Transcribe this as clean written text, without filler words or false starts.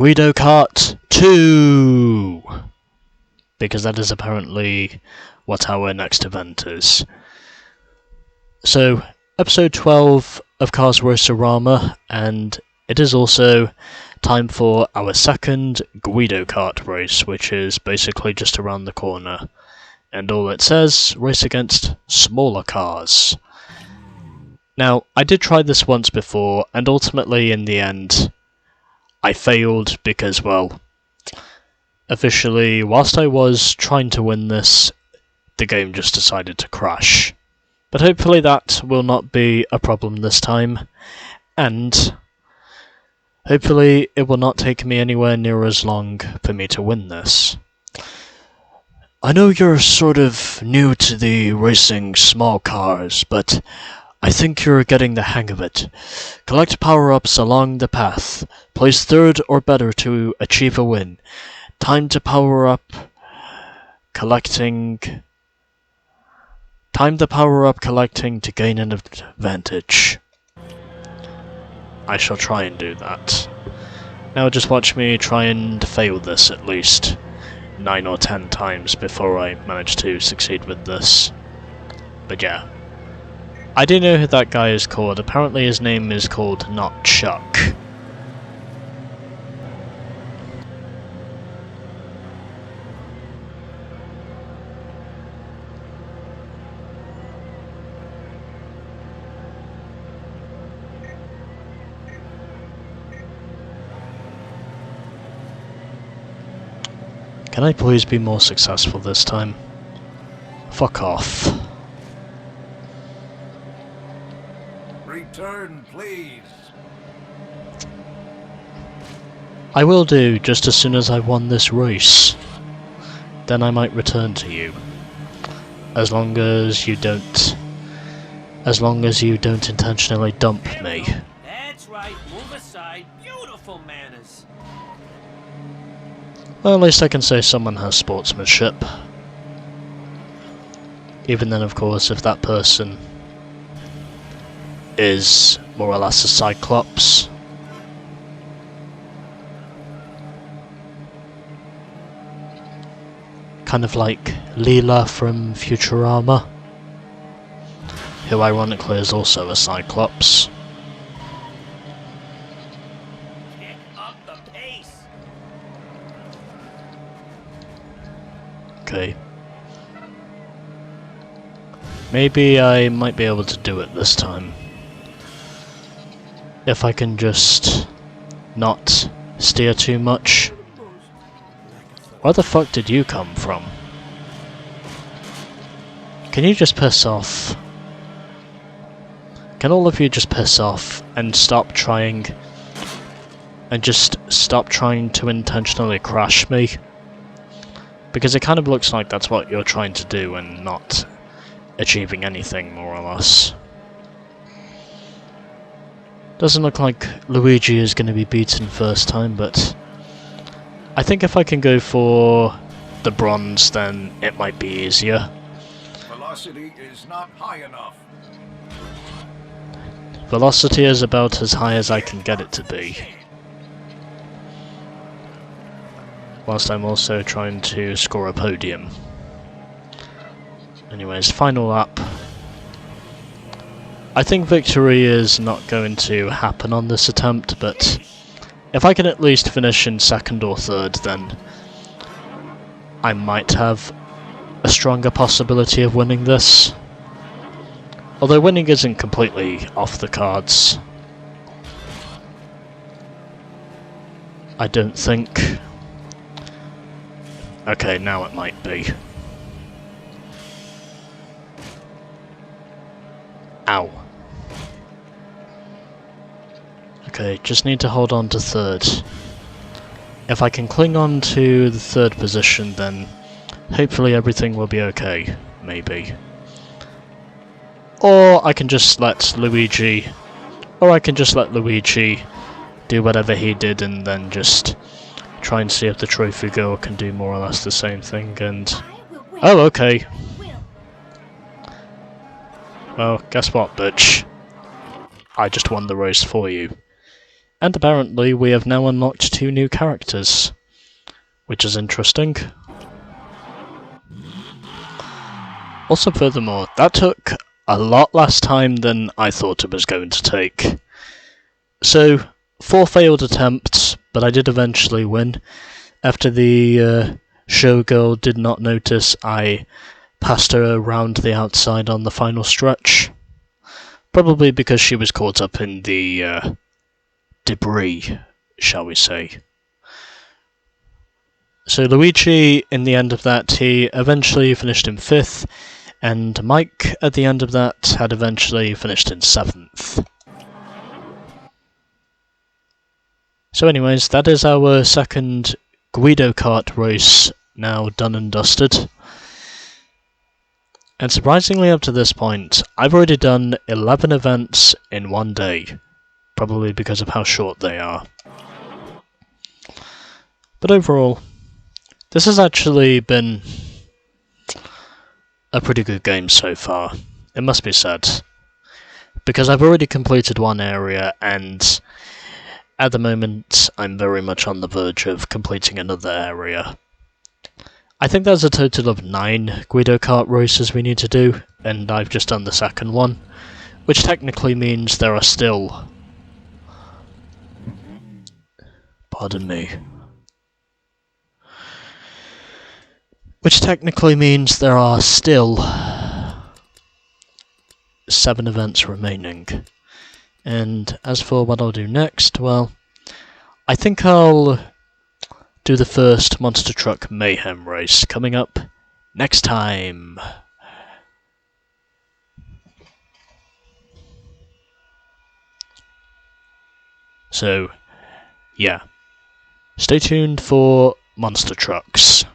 Guido Kart 2! Because that is apparently what our next event is. So, episode 12 of Cars Race-O-Rama, and it is also time for our second Guido Kart race, which is basically just around the corner. And all it says, race against smaller cars. Now, I did try this once before, and ultimately in the end, I failed because, well, officially, whilst I was trying to win this, the game just decided to crash. But hopefully that will not be a problem this time, and hopefully it will not take me anywhere near as long for me to win this. I know you're sort of new to the racing small cars, but I think you're getting the hang of it. Collect power-ups along the path. Place third or better to achieve a win. Time the power-up collecting to gain an advantage. I shall try and do that. Now just watch me try and fail this at least 9 or 10 times before I manage to succeed with this. But yeah. I do know who that guy is called. Apparently his name is called not Chuck. Can I please be more successful this time? Fuck off. Return, please. I will do, just as soon as I won this race. Then I might return to you. As long as you don't intentionally dump me. That's right, move aside. Beautiful manners. Well, at least I can say someone has sportsmanship. Even then, of course, if that person is more or less a Cyclops. Kind of like Leela from Futurama, who ironically is also a Cyclops. Pick up the pace. Okay. Maybe I might be able to do it this time. If I can just not steer too much. Where the fuck did you come from? Can you just piss off? Can all of you just piss off and stop trying and just stop trying to intentionally crash me? Because it kind of looks like that's what you're trying to do and not achieving anything, more or less. Doesn't look like Luigi is going to be beaten first time, but I think if I can go for the bronze, then it might be easier. Velocity is not high enough. Velocity is about as high as I can get it to be. Whilst I'm also trying to score a podium. Anyways, final lap. I think victory is not going to happen on this attempt, but if I can at least finish in second or third, then I might have a stronger possibility of winning this. Although winning isn't completely off the cards. I don't think. Okay, now it might be. Ow. Okay, just need to hold on to third. If I can cling on to the third position, then hopefully everything will be okay, maybe. Or I can just let Luigi do whatever he did and then just try and see if the trophy girl can do more or less the same thing and... Oh, okay. Well, guess what, bitch? I just won the race for you. And apparently we have now unlocked 2 new characters, which is interesting. Also, furthermore, that took a lot less time than I thought it was going to take. So, 4 failed attempts, but I did eventually win. After the showgirl did not notice, I passed her around the outside on the final stretch. Probably because she was caught up in the debris, shall we say. So Luigi, in the end of that, he eventually finished in 5th, and Mike, at the end of that, had eventually finished in 7th. So anyways, that is our second Guido Kart race now done and dusted. And surprisingly, up to this point, I've already done 11 events in one day, probably because of how short they are. But overall, this has actually been a pretty good game so far, it must be said. Because I've already completed one area, and at the moment I'm very much on the verge of completing another area. I think there's a total of 9 Guido Kart races we need to do, and I've just done the second one, which technically means there are still... Pardon me. Which technically means there are still 7 events remaining. And as for what I'll do next, well, I think I'll do the first Monster Truck Mayhem race coming up next time. So, yeah. Stay tuned for Monster Trucks.